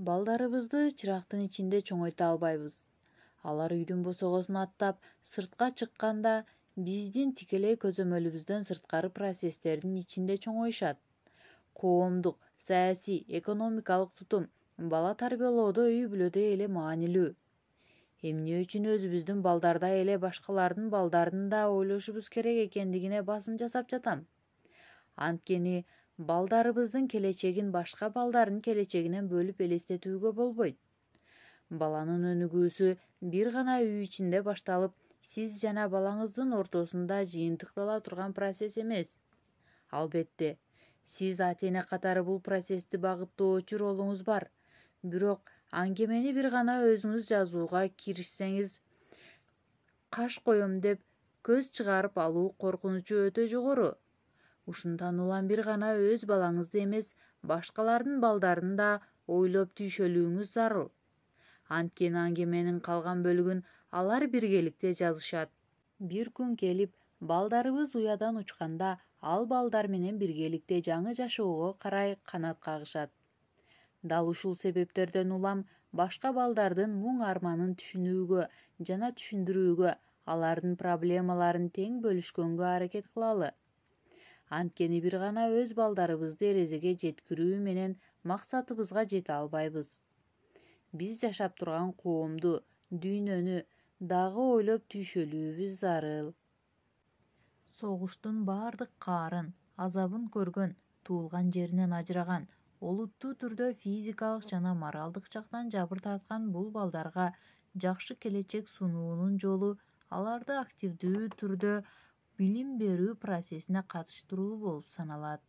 Балдарыбызды чырактын ичинде чоңойто албайбыз. Алар үйдүн босогосун аттап сыртка чыкканда биздин тикелей көзөмөлүбүздөн сырткары процесстердин ичинде чоңоюшат. Коомдук, саясий, экономикалык тутум бала тарбиялоодо үй бүлөдөй эле маанилүү. Эмне үчүн өзүбүздүн балдардай эле башкалардын балдарын да ойлошубуз керек экендигине басым жасап жатам. Анткени балдарыбыздын келечегин башка балдардын келечегинен бөлүп элестетүүгө болбойт. Баланын өнүгүүсү бир гана үй ичинде башталып, сиз жана балаңыздын ортосунда жыйынтыктала турган процесс эмес. Албетте, сиз ата-эне катары бул процессти багыттоочу ролуңуз бар. Бирок аңгемени бир гана өзүңүз жазууга киришсеңиз, каш коем деп көз чыгарып алуу коркунучу өтө жогору. Ушундан улам бир гана өз балаңызды эмес, башкалардын балдарын да ойлоп түйшөлүүңүз зарыл. Анткени аңгеменин калган бөлүгүн алар биргеликте жазышат. Бир күн келип, балдарыбыз уядан учканда, ал балдар менен биргеликте жаңы жашоого карай канат кагышат. Дал ушул себептерден улам башка балдардын муң арманын түшүнүүгө жана түшүндүрүүгө, алардын проблемаларын тең бөлүшкөнгө аракет кылалы. Анткени бир гана өз балдарыбызды эрезеге жеткирүү менен максатыбызга жете албайбыз. Биз жашап турган коомду, дүйнөнү дагы ойлоп түйшөлүүбүз зарыл. Согуштун баардык каарын, азабын көргөн, туулган жеринен ажыраган, олуттуу түрдө физикалык жана моралдык жактан жабыр тарткан бул балдарга жакшы келечек сунуунун жолу аларды активдүү түрдө билим берүү процессине катыштыруу болуп саналат.